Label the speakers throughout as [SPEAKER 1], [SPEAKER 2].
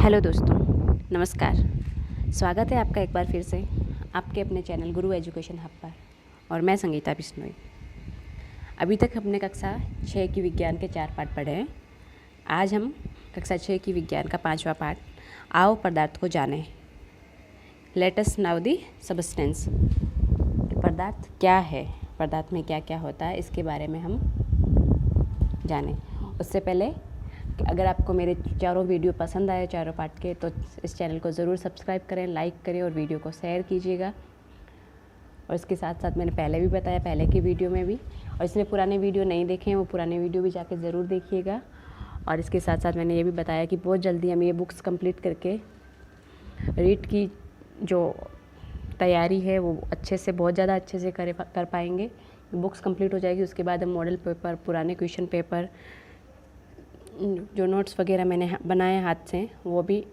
[SPEAKER 1] Hello दोस्तों, नमस्कार। स्वागत है आपका एक बार फिर से आपके अपने चैनल गुरु एजुकेशन हब पर। और मैं संगीता बिश्नोई। अभी तक हमने कक्षा 6 की विज्ञान के 4 पाठ पढ़े हैं। आज हम कक्षा 6 की विज्ञान का 5वां पाठ, आओ पदार्थ को जानें। Let us now the substance. पदार्थ क्या है, पदार्थ में क्या क्या होता है, इसके बारे में हम जानें। उससे पहले अगर आपको मेरे चारों वीडियो पसंद आए, चारों पार्ट के, तो इस चैनल को ज़रूर सब्सक्राइब करें, लाइक करें और वीडियो को शेयर कीजिएगा। और इसके साथ साथ मैंने पहले भी बताया, पहले की वीडियो में भी, और इसमें पुराने वीडियो नहीं देखे हैं वो पुराने वीडियो भी जाके ज़रूर देखिएगा। और इसके साथ साथ मैंने ये भी बताया कि बहुत जल्दी हम ये बुक्स कंप्लीट करके रीट की जो तैयारी है वो अच्छे से, बहुत ज़्यादा अच्छे से कर पाएंगे। बुक्स कंप्लीट हो जाएगी, उसके बाद हम मॉडल पेपर, पुराने क्वेश्चन पेपर, जो नोट्स वगैरह मैंने बनाए हाथ से, वो भी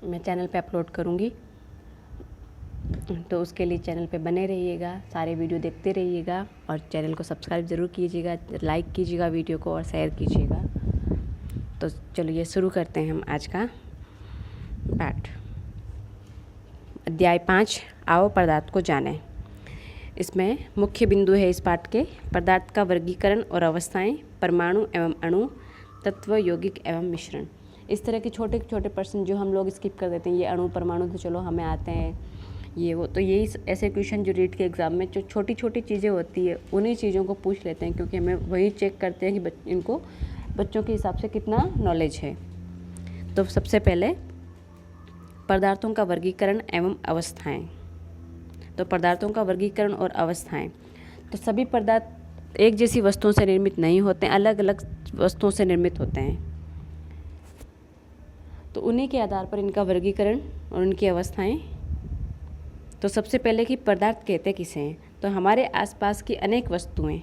[SPEAKER 1] मैं चैनल पे अपलोड करूँगी। तो उसके लिए चैनल पे बने रहिएगा, सारे वीडियो देखते रहिएगा और चैनल को सब्सक्राइब ज़रूर कीजिएगा, लाइक कीजिएगा वीडियो को और शेयर कीजिएगा। तो चलिए शुरू करते हैं हम आज का पाठ। अध्याय 5, आओ पदार्थ को जानें। इसमें मुख्य बिंदु है इस पाठ के पदार्थ का वर्गीकरण और अवस्थाएं, परमाणु एवं अणु, तत्व, यौगिक एवं मिश्रण। इस तरह के छोटे छोटे प्रश्न जो हम लोग स्किप कर देते हैं, ये अणु परमाणु तो चलो हमें आते हैं, ये वो, तो यही ऐसे क्वेश्चन जो रीट के एग्ज़ाम में जो छोटी छोटी चीज़ें होती है उन्हीं चीज़ों को पूछ लेते हैं, क्योंकि हमें वही चेक करते हैं कि इनको बच्चों के हिसाब से कितना नॉलेज है। तो सबसे पहले पदार्थों का वर्गीकरण एवं अवस्थाएँ। तो पदार्थों का वर्गीकरण और अवस्थाएं। तो सभी पदार्थ एक जैसी वस्तुओं से निर्मित नहीं होते हैं, अलग अलग वस्तुओं से निर्मित होते हैं। तो उन्हीं के आधार पर इनका वर्गीकरण और उनकी अवस्थाएं। तो सबसे पहले कि पदार्थ कहते किसे हैं। तो हमारे आसपास की अनेक वस्तुएं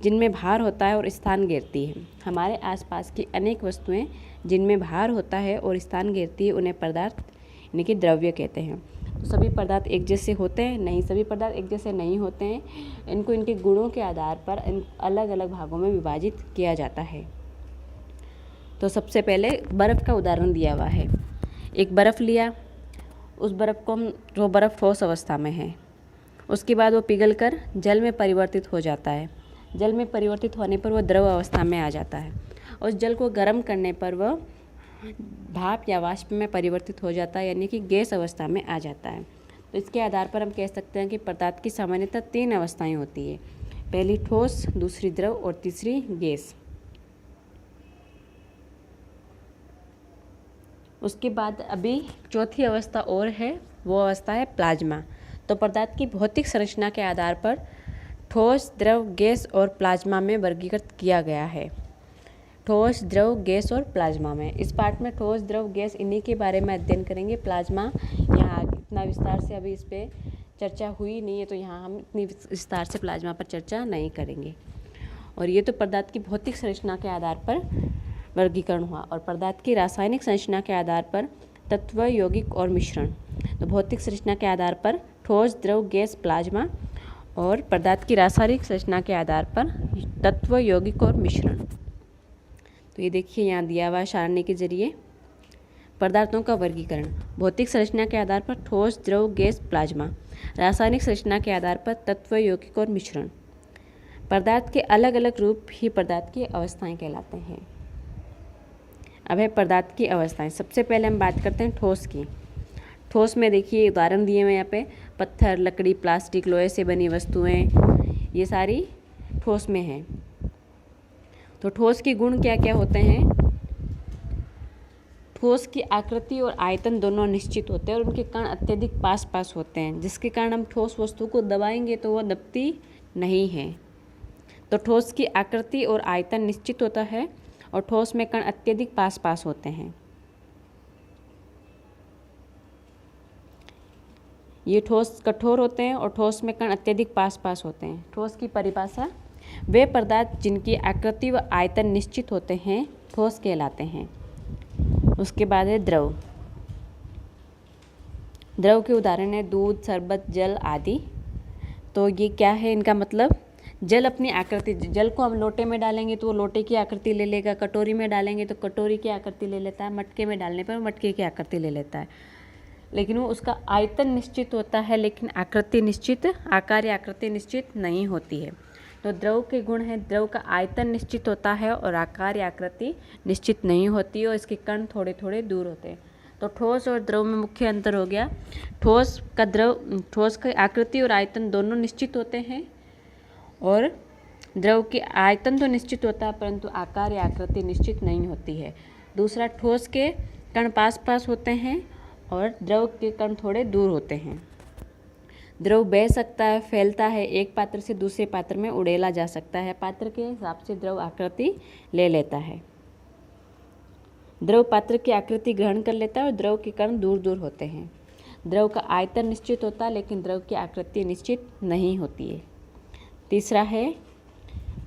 [SPEAKER 1] जिनमें भार होता है और स्थान घेरती है। हमारे आसपास की अनेक वस्तुएं जिनमें भार होता है और स्थान घेरती है, उन्हें पदार्थ यानी कि द्रव्य कहते हैं। तो सभी पदार्थ एक जैसे होते हैं? नहीं, सभी पदार्थ एक जैसे नहीं होते हैं। इनको इनके गुणों के आधार पर अलग अलग भागों में विभाजित किया जाता है। तो सबसे पहले बर्फ़ का उदाहरण दिया हुआ है। एक बर्फ़ लिया, उस बर्फ़ को हम, जो बर्फ़ ठोस अवस्था में है, उसके बाद वो पिघलकर जल में परिवर्तित हो जाता है। जल में परिवर्तित होने पर वह द्रव अवस्था में आ जाता है। उस जल को गर्म करने पर वह भाप या वाष्प में परिवर्तित हो जाता है, यानी कि गैस अवस्था में आ जाता है। तो इसके आधार पर हम कह सकते हैं कि पदार्थ की सामान्यतः 3 अवस्थाएं होती है। पहली ठोस, दूसरी द्रव और तीसरी गैस। उसके बाद अभी चौथी अवस्था और है, वो अवस्था है प्लाज्मा। तो पदार्थ की भौतिक संरचना के आधार पर ठोस, द्रव, गैस और प्लाज्मा में वर्गीकृत किया गया है। ठोस, द्रव, गैस और प्लाज्मा में। इस पार्ट में ठोस, द्रव, गैस इन्हीं के बारे में अध्ययन करेंगे। प्लाज्मा यहाँ इतना विस्तार से अभी इस पर चर्चा हुई नहीं है, तो यहाँ हम इतनी विस्तार से प्लाज्मा पर चर्चा नहीं करेंगे। और ये तो पदार्थ की भौतिक संरचना के आधार पर वर्गीकरण हुआ। और पदार्थ की रासायनिक संरचना के आधार पर तत्व, यौगिक और मिश्रण। तो भौतिक संरचना के आधार पर ठोस, द्रव, गैस, प्लाज्मा, और पदार्थ की रासायनिक संरचना के आधार पर तत्व, यौगिक और मिश्रण। तो ये देखिए यहाँ दिया हुआ सारणी के जरिए पदार्थों का वर्गीकरण। भौतिक संरचना के आधार पर ठोस, द्रव, गैस, प्लाज्मा। रासायनिक संरचना के आधार पर तत्व, यौगिक और मिश्रण। पदार्थ के अलग अलग रूप ही पदार्थ की अवस्थाएं कहलाते हैं। अब है पदार्थ की अवस्थाएं। सबसे पहले हम बात करते हैं ठोस की। ठोस में देखिए उदाहरण दिए हुए यहाँ पे, पत्थर, लकड़ी, प्लास्टिक, लोहे से बनी वस्तुएं, ये सारी ठोस में हैं। तो ठोस के गुण क्या क्या होते हैं? ठोस की आकृति और आयतन दोनों निश्चित होते हैं और उनके कण अत्यधिक पास पास होते हैं, जिसके कारण हम ठोस वस्तु को दबाएंगे तो वह दबती नहीं है। तो ठोस की आकृति और आयतन निश्चित होता है और ठोस में कण अत्यधिक पास पास होते हैं। ये ठोस कठोर होते हैं और ठोस में कण अत्यधिक पास पास होते हैं। ठोस की परिभाषा, वे पदार्थ जिनकी आकृति व आयतन निश्चित होते हैं ठोस कहलाते हैं। उसके बाद है द्रव। द्रव के उदाहरण है दूध, शरबत, जल आदि। तो ये क्या है इनका मतलब? जल अपनी आकृति, जल को हम लोटे में डालेंगे तो वो लोटे की आकृति ले लेगा, कटोरी में डालेंगे तो कटोरी की आकृति ले लेता है, मटके में डालने पर मटके की आकृति ले लेता है। लेकिन वो उसका आयतन निश्चित होता है, लेकिन आकृति निश्चित, आकार या आकृति निश्चित नहीं होती है। तो द्रव के गुण हैं, द्रव का आयतन निश्चित होता है और आकार या आकृति निश्चित नहीं होती है और इसके कण थोड़े थोड़े दूर होते हैं। तो ठोस और द्रव में मुख्य अंतर हो गया, ठोस की आकृति और आयतन दोनों निश्चित होते हैं और द्रव की आयतन तो निश्चित होता है परंतु आकार या आकृति निश्चित नहीं होती है। दूसरा, ठोस के कण पास पास होते हैं और द्रव के कण थोड़े दूर होते हैं। द्रव बह सकता है, फैलता है, एक पात्र से दूसरे पात्र में उड़ेला जा सकता है, पात्र के हिसाब से द्रव आकृति ले लेता है। द्रव पात्र की आकृति ग्रहण कर लेता है और द्रव के कण दूर दूर होते हैं। द्रव का आयतन निश्चित होता है लेकिन द्रव की आकृति निश्चित नहीं होती है। तीसरा है,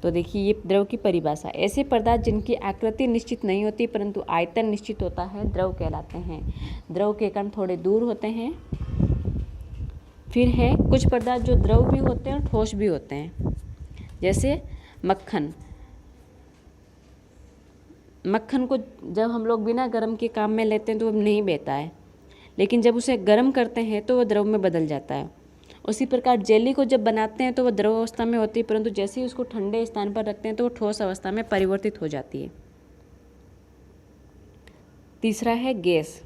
[SPEAKER 1] तो देखिए ये द्रव की परिभाषा, ऐसे पदार्थ जिनकी आकृति निश्चित नहीं होती परंतु आयतन निश्चित होता है द्रव कहलाते हैं। द्रव के कण थोड़े दूर होते हैं। फिर है कुछ पदार्थ जो द्रव भी होते हैं और ठोस भी होते हैं, जैसे मक्खन। मक्खन को जब हम लोग बिना गर्म के काम में लेते हैं तो वो नहीं बहता है, लेकिन जब उसे गर्म करते हैं तो वह द्रव में बदल जाता है। उसी प्रकार जेली को जब बनाते हैं तो वह द्रव अवस्था में होती है परंतु जैसे ही उसको ठंडे स्थान पर रखते हैं तो वो ठोस अवस्था में परिवर्तित हो जाती है। तीसरा है गैस।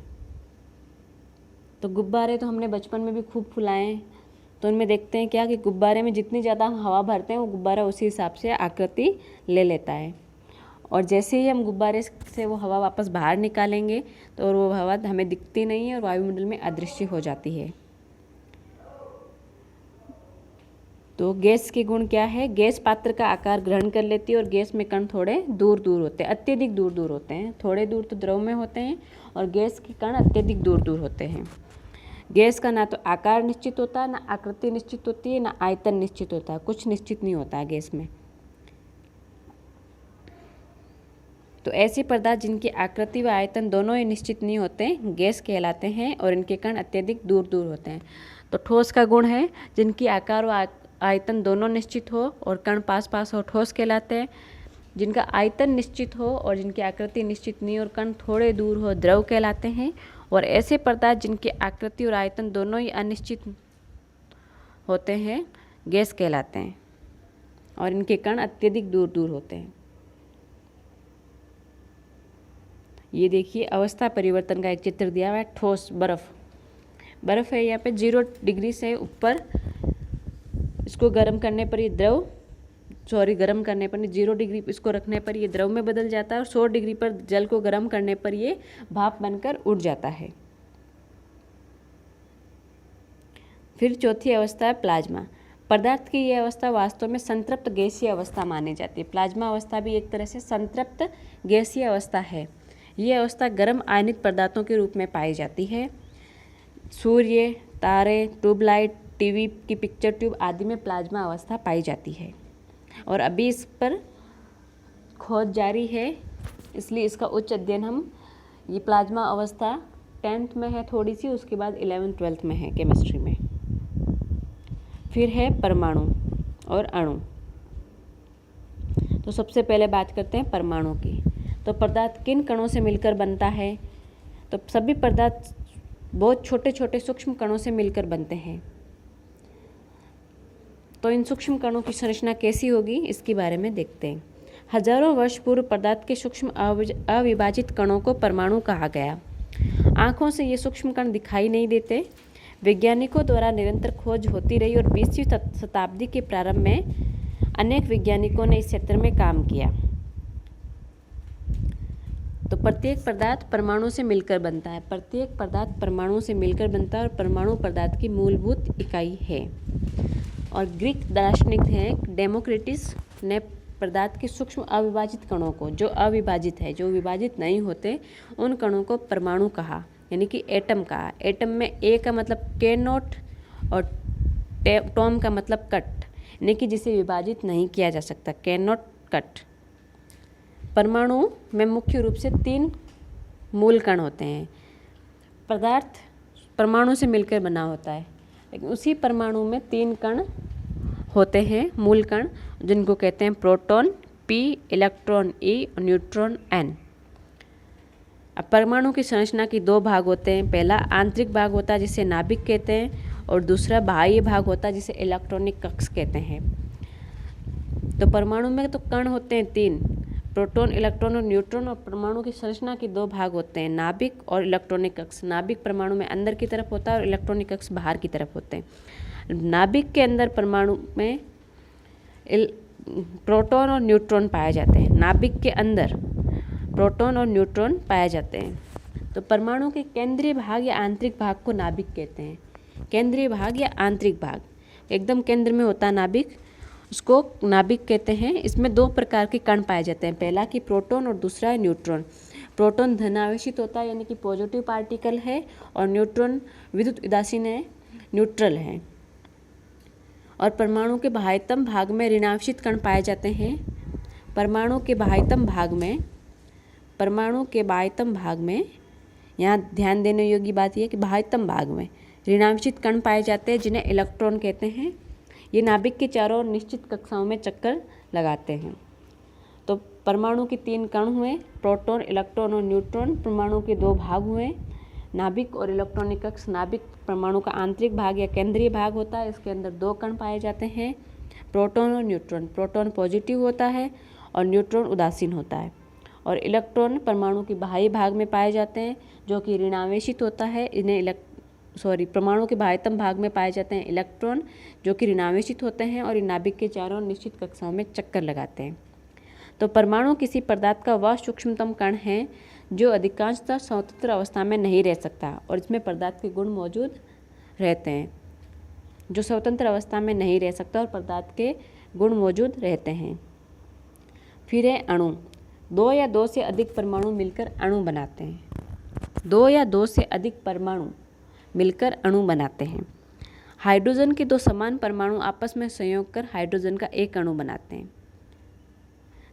[SPEAKER 1] तो गुब्बारे तो हमने बचपन में भी खूब फुलाए हैं, तो उनमें देखते हैं क्या कि गुब्बारे में जितनी ज़्यादा हम हवा भरते हैं वो गुब्बारा उसी हिसाब से आकृति ले लेता है और जैसे ही हम गुब्बारे से वो हवा वापस बाहर निकालेंगे तो वो हवा हमें दिखती नहीं है और वायुमंडल में अदृश्य हो जाती है। तो गैस के गुण क्या है, गैस पात्र का आकार ग्रहण कर लेती है और गैस में कण थोड़े दूर दूर होते हैं, अत्यधिक दूर दूर होते हैं। थोड़े दूर तो द्रव में होते हैं और गैस के कण अत्यधिक दूर दूर होते हैं। गैस का ना तो आकार निश्चित होता है, ना आकृति निश्चित होती है, ना आयतन निश्चित होता है, कुछ निश्चित नहीं होता है गैस में। तो ऐसे पदार्थ जिनकी आकृति व आयतन दोनों ही निश्चित नहीं होते गैस कहलाते हैं और इनके कण अत्यधिक दूर दूर होते हैं। तो ठोस का गुण है जिनकी आकार व आयतन दोनों निश्चित हो और कण पास पास हो, ठोस कहलाते हैं। जिनका आयतन निश्चित हो और जिनकी आकृति निश्चित नहीं और कण थोड़े दूर हो, द्रव कहलाते हैं। और ऐसे पदार्थ जिनकी आकृति और आयतन दोनों ही अनिश्चित होते हैं गैस कहलाते हैं और इनके कण अत्यधिक दूर दूर होते हैं। ये देखिए अवस्था परिवर्तन का एक चित्र दिया हुआ है। ठोस बर्फ़ है, यहाँ पे 0 डिग्री से ऊपर इसको गर्म करने पर ये गर्म करने पर 0 डिग्री इसको रखने पर ये द्रव में बदल जाता है और 100 डिग्री पर जल को गर्म करने पर ये भाप बनकर उड़ जाता है। फिर चौथी अवस्था है प्लाज्मा। पदार्थ की यह अवस्था वास्तव में संतृप्त गैसीय अवस्था मानी जाती है। प्लाज्मा अवस्था भी एक तरह से संतृप्त गैसीय अवस्था है। यह अवस्था गर्म आयनिक पदार्थों के रूप में पाई जाती है। सूर्य, तारे, ट्यूबलाइट, टीवी की पिक्चर ट्यूब आदि में प्लाज्मा अवस्था पाई जाती है और अभी इस पर खोज जारी है, इसलिए इसका उच्च अध्ययन हम ये प्लाज्मा अवस्था 10th में है थोड़ी सी, उसके बाद 11th 12th में है केमिस्ट्री में। फिर है परमाणु और अणु। तो सबसे पहले बात करते हैं परमाणु की। तो पदार्थ किन कणों से मिलकर बनता है? तो सभी पदार्थ बहुत छोटे छोटे सूक्ष्म कणों से मिलकर बनते हैं। तो इन सूक्ष्म कणों की संरचना कैसी होगी इसके बारे में देखते हैं। हजारों वर्ष पूर्व पदार्थ के सूक्ष्म अविभाजित कणों को परमाणु कहा गया। आँखों से ये सूक्ष्म कण दिखाई नहीं देते। वैज्ञानिकों द्वारा निरंतर खोज होती रही और 20वीं शताब्दी के प्रारंभ में अनेक वैज्ञानिकों ने इस क्षेत्र में काम किया। तो प्रत्येक पदार्थ परमाणु से मिलकर बनता है। प्रत्येक पदार्थ परमाणु से मिलकर बनता है और परमाणु पदार्थ की मूलभूत इकाई है। और ग्रीक दार्शनिक हैं डेमोक्रिटस ने पदार्थ के सूक्ष्म अविभाजित कणों को, जो अविभाजित है, जो विभाजित नहीं होते, उन कणों को परमाणु कहा, यानी कि एटम कहा। एटम में ए का मतलब कैनॉट और टॉम का मतलब कट, यानी कि जिसे विभाजित नहीं किया जा सकता, कैनॉट कट। परमाणु में मुख्य रूप से 3 मूल कण होते हैं। पदार्थ परमाणु से मिलकर बना होता है, लेकिन उसी परमाणु में 3 कण होते हैं मूल कण, जिनको कहते हैं प्रोटॉन P, इलेक्ट्रॉन E और न्यूट्रॉन N। अब परमाणु की संरचना के दो भाग होते हैं। पहला आंतरिक भाग होता है जिसे नाभिक कहते हैं, और दूसरा बाह्य भाग होता है जिसे इलेक्ट्रॉनिक कक्ष कहते हैं। तो परमाणु में तो कण होते हैं 3, प्रोटॉन, इलेक्ट्रॉन और न्यूट्रॉन। और परमाणु की संरचना के दो भाग होते हैं, नाभिक और इलेक्ट्रॉनिक कक्ष। नाभिक परमाणु में अंदर की तरफ होता है और इलेक्ट्रॉनिक कक्ष बाहर की तरफ होते हैं। नाभिक के अंदर परमाणु में प्रोटॉन और न्यूट्रॉन पाए जाते हैं। नाभिक के अंदर प्रोटॉन और न्यूट्रॉन पाए जाते हैं। तो परमाणु के केंद्रीय भाग या आंतरिक भाग को नाभिक कहते हैं। केंद्रीय भाग या आंतरिक भाग, एकदम केंद्र में होता है नाभिक, उसको नाभिक कहते हैं। इसमें दो प्रकार के कण पाए जाते हैं, पहला कि प्रोटॉन और दूसरा है न्यूट्रॉन। प्रोटॉन धनावेशित होता है यानी कि पॉजिटिव पार्टिकल है, और न्यूट्रॉन विद्युत उदासीन है, न्यूट्रल है। और परमाणु के बाह्यतम भाग में ऋणावेशित कण पाए जाते हैं। परमाणु के बाह्यतम भाग में यहाँ ध्यान देने योग्य बात यह है कि बाह्यतम भाग में ऋणावेशित कण पाए जाते हैं, जिन्हें इलेक्ट्रॉन कहते हैं। ये नाभिक के चारों ओर निश्चित कक्षाओं में चक्कर लगाते हैं। तो परमाणु के 3 कण हुए, प्रोटॉन, इलेक्ट्रॉन और न्यूट्रॉन। परमाणु के 2 भाग हुए, नाभिक और इलेक्ट्रॉनिक कक्ष। नाभिक परमाणु का आंतरिक भाग या केंद्रीय भाग होता है। इसके अंदर 2 कण पाए जाते हैं, प्रोटॉन और न्यूट्रॉन। प्रोटॉन पॉजिटिव होता है और न्यूट्रॉन उदासीन होता है। और इलेक्ट्रॉन परमाणु के बाह्य भाग में पाए जाते हैं, जो कि ऋणावेशित होता है। परमाणु के बाह्यतम भाग में पाए जाते हैं इलेक्ट्रॉन, जो कि ऋणावेशित होते हैं और नाभिक के चारों निश्चित कक्षाओं में चक्कर लगाते हैं। तो परमाणु किसी पदार्थ का वह सूक्ष्मतम कण है जो अधिकांशतः स्वतंत्र अवस्था में नहीं रह सकता, और इसमें पदार्थ के गुण मौजूद रहते हैं। जो स्वतंत्र अवस्था में नहीं रह सकता और पदार्थ के गुण मौजूद रहते हैं। फिर है अणु। 2 या 2 से अधिक परमाणु मिलकर अणु बनाते हैं। 2 या 2 से अधिक परमाणु मिलकर अणु बनाते हैं। हाइड्रोजन के 2 समान परमाणु आपस में संयोग कर हाइड्रोजन का एक अणु बनाते हैं।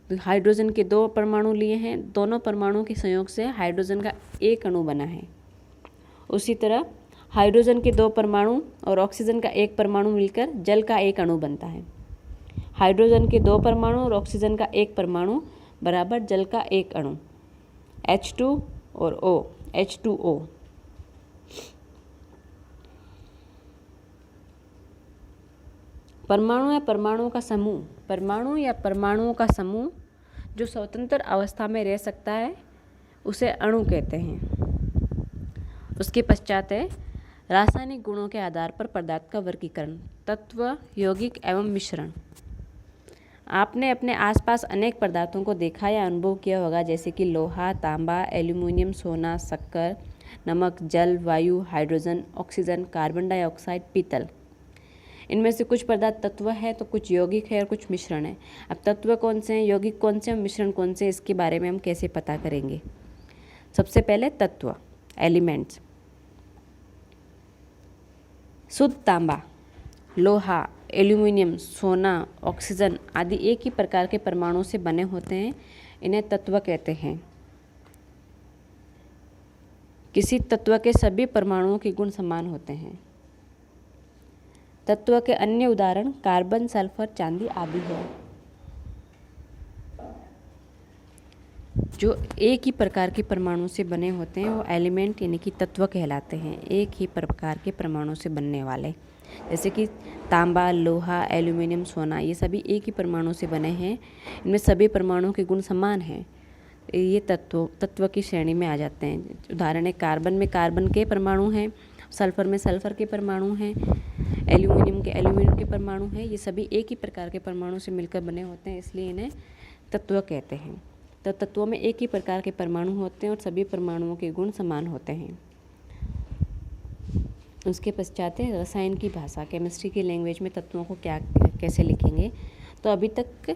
[SPEAKER 1] तो हाइड्रोजन के 2 परमाणु लिए हैं, दोनों परमाणुओं के संयोग से हाइड्रोजन का एक अणु बना है। उसी तरह हाइड्रोजन के 2 परमाणु और ऑक्सीजन का एक परमाणु मिलकर जल का एक अणु बनता है। हाइड्रोजन के 2 परमाणु और ऑक्सीजन का एक परमाणु बराबर जल का एक अणु, H2 और O, H2O। परमाणु या परमाणुओं का समूह जो स्वतंत्र अवस्था में रह सकता है उसे अणु कहते हैं। उसके पश्चात है रासायनिक गुणों के आधार पर पदार्थ का वर्गीकरण, तत्व, यौगिक एवं मिश्रण। आपने अपने आसपास अनेक पदार्थों को देखा या अनुभव किया होगा, जैसे कि लोहा, तांबा, एल्यूमिनियम, सोना, शक्कर, नमक, जल, वायु, हाइड्रोजन, ऑक्सीजन, कार्बन डाइऑक्साइड, पीतल। इनमें से कुछ पदार्थ तत्व है तो कुछ यौगिक है और कुछ मिश्रण है। अब तत्व कौन से हैं, यौगिक कौन से हैं, मिश्रण कौन से, इसके बारे में हम कैसे पता करेंगे। सबसे पहले तत्व, एलिमेंट्स। शुद्ध तांबा, लोहा, एल्यूमिनियम, सोना, ऑक्सीजन आदि एक ही प्रकार के परमाणु से बने होते हैं, इन्हें तत्व कहते हैं। किसी तत्व के सभी परमाणुओं के गुण समान होते हैं। तत्व के अन्य उदाहरण कार्बन, सल्फर, चांदी आदि हैं। जो एक ही प्रकार के परमाणु से बने होते हैं वो एलिमेंट यानी कि तत्व कहलाते हैं, एक ही प्रकार के परमाणु से बनने वाले। जैसे कि तांबा, लोहा, एल्यूमिनियम, सोना, ये सभी एक ही परमाणु से बने हैं। इनमें सभी परमाणुओं के गुण समान हैं। ये तत्व की श्रेणी में आ जाते हैं। उदाहरण है कार्बन में कार्बन के परमाणु हैं, सल्फर में सल्फर के परमाणु हैं, एल्यूमिनियम के परमाणु हैं। ये सभी एक ही प्रकार के परमाणु से मिलकर बने होते हैं, इसलिए इन्हें तत्व कहते हैं। तो तत्वों में एक ही प्रकार के परमाणु होते हैं और सभी परमाणुओं के गुण समान होते हैं। उसके पश्चात है रसायन की भाषा, केमिस्ट्री की लैंग्वेज में तत्वों को कैसे लिखेंगे। तो अभी तक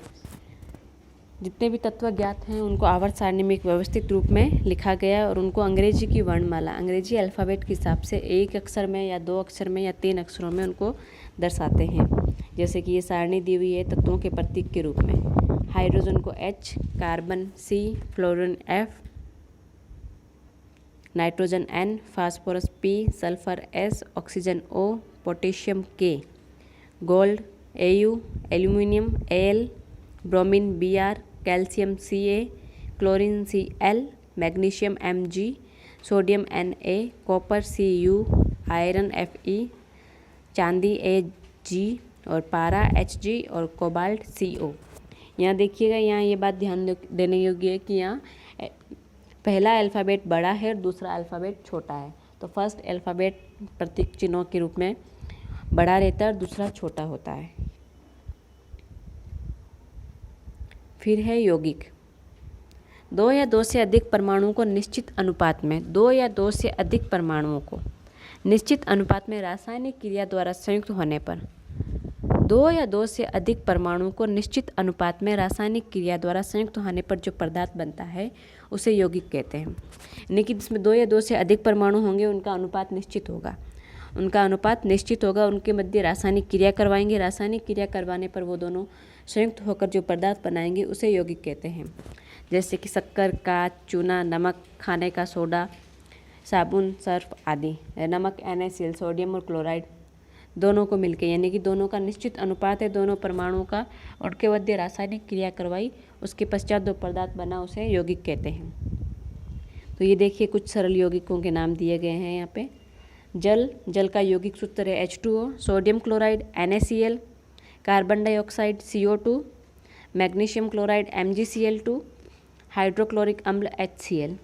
[SPEAKER 1] जितने भी तत्व ज्ञात हैं उनको आवर्त सारणी में एक व्यवस्थित रूप में लिखा गया है और उनको अंग्रेजी की वर्णमाला, अंग्रेजी अल्फ़ाबेट के हिसाब से एक अक्षर में या 2 अक्षर में या 3 अक्षरों में उनको दर्शाते हैं। जैसे कि ये सारणी दी हुई है तत्वों के प्रतीक के रूप में। हाइड्रोजन को H, carbon C, fluorine F, nitrogen N, phosphorus P, sulphur S, oxygen O, potassium K, gold Au, aluminium Al, bromine Br, calcium Ca, chlorine Cl, magnesium Mg, sodium Na, copper Cu, iron Fe, चांदी Ag और पारा Hg और cobalt Co। यहाँ देखिएगा, यहाँ ये बात ध्यान देने योग्य है कि यहाँ पहला अल्फ़ाबेट बड़ा है और दूसरा अल्फ़ाबेट छोटा है। तो फर्स्ट अल्फ़ाबेट प्रतीक चिन्हों के रूप में बड़ा रहता है और दूसरा छोटा होता है। फिर है यौगिक। दो या दो से अधिक परमाणुओं को निश्चित अनुपात में रासायनिक क्रिया द्वारा संयुक्त होने पर जो पदार्थ बनता है उसे यौगिक कहते हैं। यानी कि जिसमें दो या दो से अधिक परमाणु होंगे उनका अनुपात निश्चित होगा, उनके मध्य रासायनिक क्रिया करवाएंगे, रासायनिक क्रिया करवाने पर वो दोनों संयुक्त होकर जो पदार्थ बनाएंगे उसे यौगिक कहते हैं। जैसे कि शक्कर, कांच, चूना, नमक, खाने का सोडा, साबुन, सर्फ आदि। नमक NaCl, सोडियम और क्लोराइड दोनों को मिलके, यानी कि दोनों का निश्चित अनुपात है, दोनों परमाणुओं का, उनके मध्य रासायनिक क्रिया करवाई, उसके पश्चात जो पदार्थ बना उसे यौगिक कहते हैं। तो ये देखिए कुछ सरल यौगिकों के नाम दिए गए हैं यहाँ पे। जल का यौगिक सूत्र है H2O, sodium chloride NaCl, carbon dioxide CO2, magnesium chloride MgCl2, hydrochloric अम्ल HCl।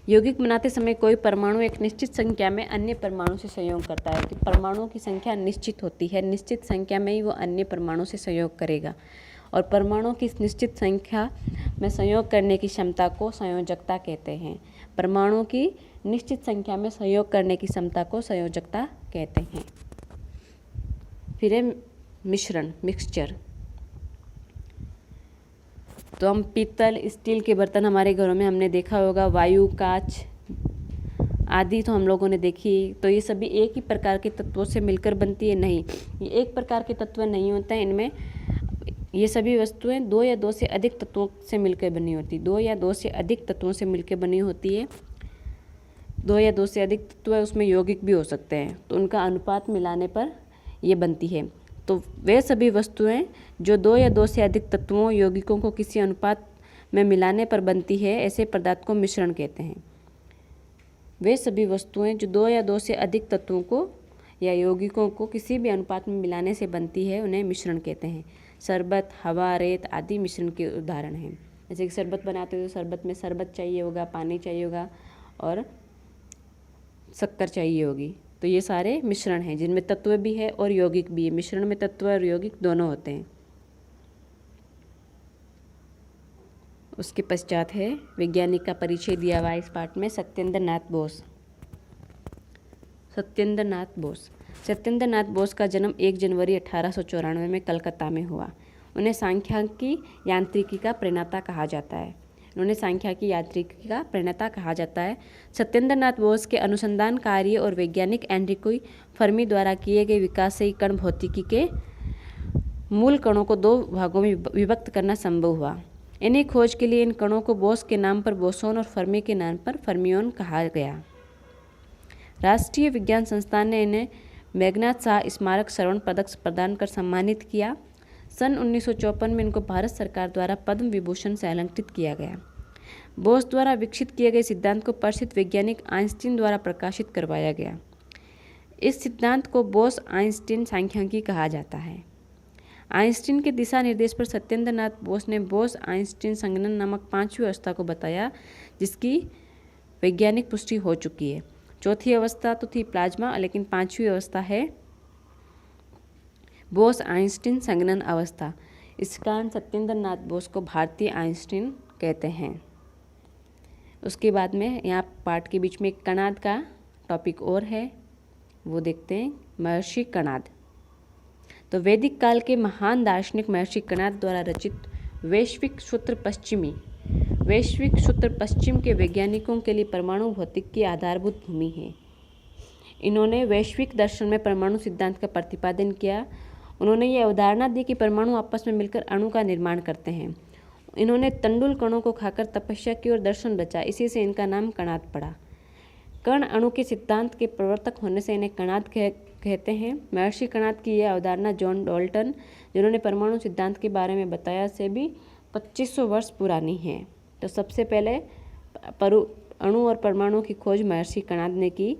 [SPEAKER 1] यौगिक बनाते समय कोई परमाणु एक निश्चित संख्या में अन्य परमाणु से संयोग करता है। तो परमाणुओं की संख्या निश्चित होती है, निश्चित संख्या में ही वो अन्य परमाणु से संयोग करेगा, और परमाणुओं की निश्चित संख्या में संयोग करने की क्षमता को संयोजकता कहते हैं। परमाणुओं की निश्चित संख्या में संयोग करने की क्षमता को संयोजकता कहते हैं। फिर है मिश्रण, मिक्सचर। तो हम पीतल, स्टील के बर्तन हमारे घरों में हमने देखा होगा, वायु, कांच आदि तो हम लोगों ने देखी। तो ये सभी एक ही प्रकार के तत्वों से मिलकर बनती है? नहीं, ये एक प्रकार के तत्व नहीं होते हैं। इनमें ये सभी वस्तुएं दो या दो से अधिक तत्वों से मिलकर बनी होती, दो या दो से अधिक तत्वों से मिलकर बनी होती है। दो या दो से अधिक तत्व है, उसमें यौगिक भी हो सकते हैं, तो उनका अनुपात मिलाने पर ये बनती है। तो वे सभी वस्तुएं जो दो या दो से अधिक तत्वों यौगिकों को किसी अनुपात में मिलाने पर बनती है, ऐसे पदार्थ को मिश्रण कहते हैं। वे सभी वस्तुएं जो दो या दो से अधिक तत्वों को या यौगिकों को किसी भी अनुपात में मिलाने से बनती है, उन्हें मिश्रण कहते हैं। शरबत, हवा, रेत आदि मिश्रण के उदाहरण हैं। जैसे कि शरबत बनाते हो तो शरबत में शरबत चाहिए होगा, पानी चाहिए होगा और शक्कर चाहिए होगी। तो ये सारे मिश्रण हैं जिनमें तत्व भी है और यौगिक भी है। मिश्रण में तत्व और यौगिक दोनों होते हैं। उसके पश्चात है वैज्ञानिक का परिचय दिया हुआ इस पाठ में, सत्येंद्र नाथ बोस। सत्येंद्र नाथ बोस का जन्म 1 जनवरी 1894 में कलकत्ता में हुआ। उन्हें सांख्यिकी यांत्रिकी का प्रणेता कहा जाता है। सत्येंद्र नाथ बोस के अनुसंधान कार्य और वैज्ञानिक एनरिको फर्मी द्वारा किए गए विकास से कण भौतिकी के मूल कणों को 2 भागों में विभक्त करना संभव हुआ। इन्हीं खोज के लिए इन कणों को बोस के नाम पर बोसोन और फर्मी के नाम पर फर्मियोन कहा गया। राष्ट्रीय विज्ञान संस्थान ने इन्हें मेघनाथ शाह स्मारक श्रवण पदक प्रदान कर सम्मानित किया। सन 1954 में इनको भारत सरकार द्वारा पद्म विभूषण से अलंकृत किया गया। बोस द्वारा विकसित किए गए सिद्धांत को प्रसिद्ध वैज्ञानिक आइंस्टीन द्वारा प्रकाशित करवाया गया। इस सिद्धांत को बोस-आइंस्टीन सांख्यिकी कहा जाता है। आइंस्टीन के दिशा निर्देश पर सत्येंद्र नाथ बोस ने बोस-आइंस्टीन संगणन नामक 5वीं अवस्था को बताया, जिसकी वैज्ञानिक पुष्टि हो चुकी है। चौथी अवस्था तो थी प्लाज्मा, लेकिन 5वीं अवस्था है बोस-आइंस्टीन संगणन अवस्था। इस कारण सत्येंद्र नाथ बोस को भारतीय आइंस्टीन कहते हैं। उसके बाद में यहाँ पाठ के बीच में कणाद का टॉपिक और है, वो देखते हैं, महर्षि कणाद। तो वैदिक काल के महान दार्शनिक महर्षि कणाद द्वारा रचित वैश्विक सूत्र पश्चिम के वैज्ञानिकों के लिए परमाणु भौतिकी की आधारभूत भूमि है। इन्होंने वैश्विक दर्शन में परमाणु सिद्धांत का प्रतिपादन किया। उन्होंने ये अवधारणा दी कि परमाणु आपस में मिलकर अणु का निर्माण करते हैं। इन्होंने तंडुल कणों को खाकर तपस्या की और दर्शन रचा, इसी से इनका नाम कणाद पड़ा। कण अणु के सिद्धांत के प्रवर्तक होने से इन्हें कणाद कहते हैं। महर्षि कणाद की यह अवधारणा जॉन डाल्टन, जिन्होंने परमाणु सिद्धांत के बारे में बताया, से भी 2500 वर्ष पुरानी है। तो सबसे पहले अणु और परमाणु की खोज महर्षि कणाद ने की,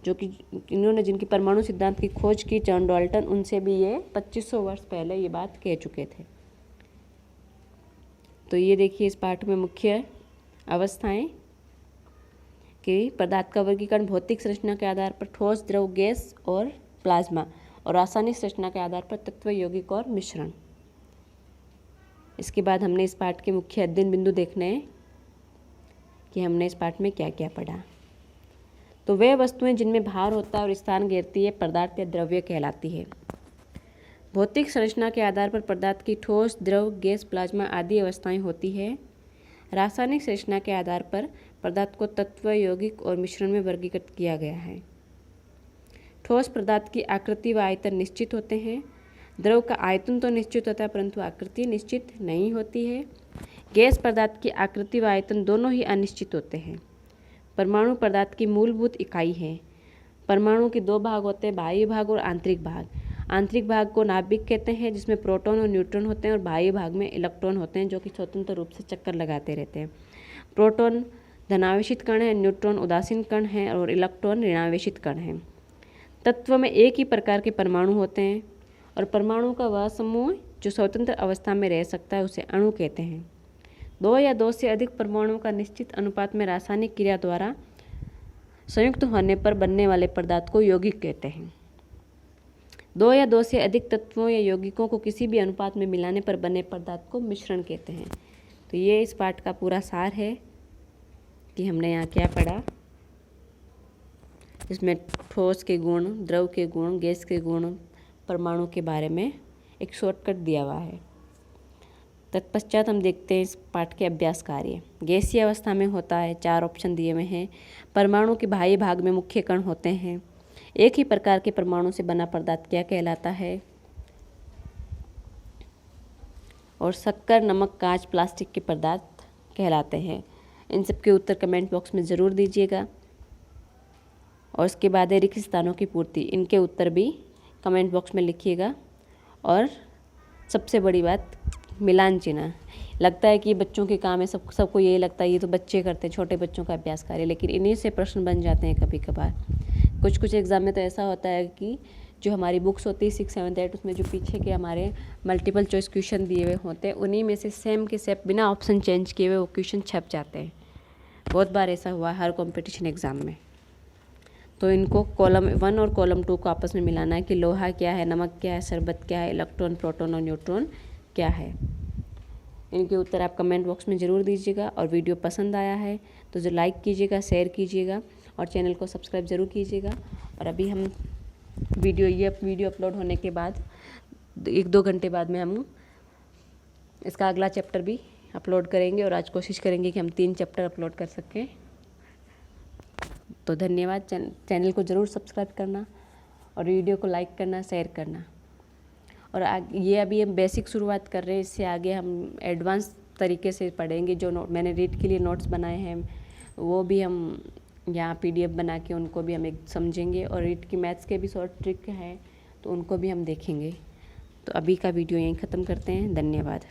[SPEAKER 1] जो कि इन्होंने जिनकी परमाणु सिद्धांत की खोज की जॉन डाल्टन, उनसे भी ये 2500 वर्ष पहले ये बात कह चुके थे। तो ये देखिए इस पाठ में मुख्य अवस्थाएं कि पदार्थ का वर्गीकरण भौतिक संरचना के आधार पर ठोस, द्रव, गैस और प्लाज्मा, और रासायनिक संरचना के आधार पर तत्व, यौगिक और मिश्रण। इसके बाद हमने इस पाठ के मुख्य अध्ययन बिंदु देखने हैं कि हमने इस पाठ में क्या क्या पढ़ा। तो वे वस्तुएं जिनमें भार होता है और स्थान घेरती है पदार्थ या द्रव्य कहलाती है। भौतिक संरचना के आधार पर पदार्थ की ठोस, द्रव, गैस, प्लाज्मा आदि अवस्थाएं होती है। रासायनिक संरचना के आधार पर पदार्थ को तत्व, यौगिक और मिश्रण में वर्गीकृत किया गया है। ठोस पदार्थ की आकृति व आयतन निश्चित होते हैं। द्रव का आयतन तो निश्चित होता है परंतु आकृति निश्चित नहीं होती है। गैस पदार्थ की आकृति व आयतन दोनों ही अनिश्चित होते हैं। परमाणु पदार्थ की मूलभूत इकाई है। परमाणु के दो भाग होते हैं, बाह्य भाग और आंतरिक भाग। आंतरिक भाग को नाभिक कहते हैं, जिसमें प्रोटॉन और न्यूट्रॉन होते हैं, और बाह्य भाग में इलेक्ट्रॉन होते हैं, जो कि स्वतंत्र रूप से चक्कर लगाते रहते हैं। प्रोटॉन धनावेशित कण है, न्यूट्रॉन उदासीन कण है और इलेक्ट्रॉन ऋणावेशित कण है। तत्व में एक ही प्रकार के परमाणु होते हैं और परमाणु का वह समूह जो स्वतंत्र अवस्था में रह सकता है उसे अणु कहते हैं। दो या दो से अधिक परमाणुओं का निश्चित अनुपात में रासायनिक क्रिया द्वारा संयुक्त होने पर बनने वाले पदार्थ को यौगिक कहते हैं। दो या दो से अधिक तत्वों या यौगिकों को किसी भी अनुपात में मिलाने पर बने पदार्थ को मिश्रण कहते हैं। तो ये इस पाठ का पूरा सार है कि हमने यहाँ क्या पढ़ा। इसमें ठोस के गुण, द्रव के गुण, गैस के गुण, परमाणु के बारे में एक शॉर्टकट दिया हुआ है। तत्पश्चात हम देखते हैं इस पाठ के अभ्यास कार्य। गैसीय अवस्था में होता है, 4 ऑप्शन दिए हुए हैं। परमाणु के बाह्य भाग में मुख्य कण होते हैं। एक ही प्रकार के परमाणु से बना पदार्थ क्या कहलाता है। और शक्कर, नमक, कांच, प्लास्टिक के पदार्थ कहलाते हैं। इन सब के उत्तर कमेंट बॉक्स में ज़रूर दीजिएगा। और उसके बाद है रिक्त स्थानों की पूर्ति, इनके उत्तर भी कमेंट बॉक्स में लिखिएगा। और सबसे बड़ी बात, मिलान चिन्ह। लगता है कि बच्चों के काम है, सबको यही लगता है ये तो बच्चे करते हैं, छोटे बच्चों का अभ्यास कार्य, लेकिन इन्हीं से प्रश्न बन जाते हैं कभी कभार। कुछ एग्ज़ाम में तो ऐसा होता है कि जो हमारी बुक्स होती है 6, 7, 8, उसमें जो पीछे के हमारे मल्टीपल चॉइस क्वेश्चन दिए हुए होते हैं, उन्हीं में से सेम के सेम बिना ऑप्शन चेंज किए हुए वो क्वेश्चन छप जाते हैं। बहुत बार ऐसा हुआ है हर कॉम्पिटिशन एग्ज़ाम में। तो इनको कॉलम 1 और कॉलम 2 को आपस में मिलाना है कि लोहा क्या है, नमक क्या है, शरबत क्या है, इलेक्ट्रॉन, प्रोटॉन और न्यूट्रॉन क्या है। इनके उत्तर आप कमेंट बॉक्स में ज़रूर दीजिएगा। और वीडियो पसंद आया है तो जो लाइक कीजिएगा, शेयर कीजिएगा और चैनल को सब्सक्राइब ज़रूर कीजिएगा। और अभी हम वीडियो अपलोड होने के बाद 1-2 घंटे बाद में हम इसका अगला चैप्टर भी अपलोड करेंगे और आज कोशिश करेंगे कि हम 3 चैप्टर अपलोड कर सकें। तो धन्यवाद। चैनल को ज़रूर सब्सक्राइब करना और वीडियो को लाइक करना, शेयर करना। और ये अभी हम बेसिक शुरुआत कर रहे हैं, इससे आगे हम एडवांस तरीके से पढ़ेंगे। जो मैंने रीड के लिए नोट्स बनाए हैं वो भी हम यहाँ PDF बना के उनको भी हम एक समझेंगे। और रीड की मैथ्स के भी शॉर्ट ट्रिक हैं तो उनको भी हम देखेंगे। तो अभी का वीडियो यहीं ख़त्म करते हैं। धन्यवाद।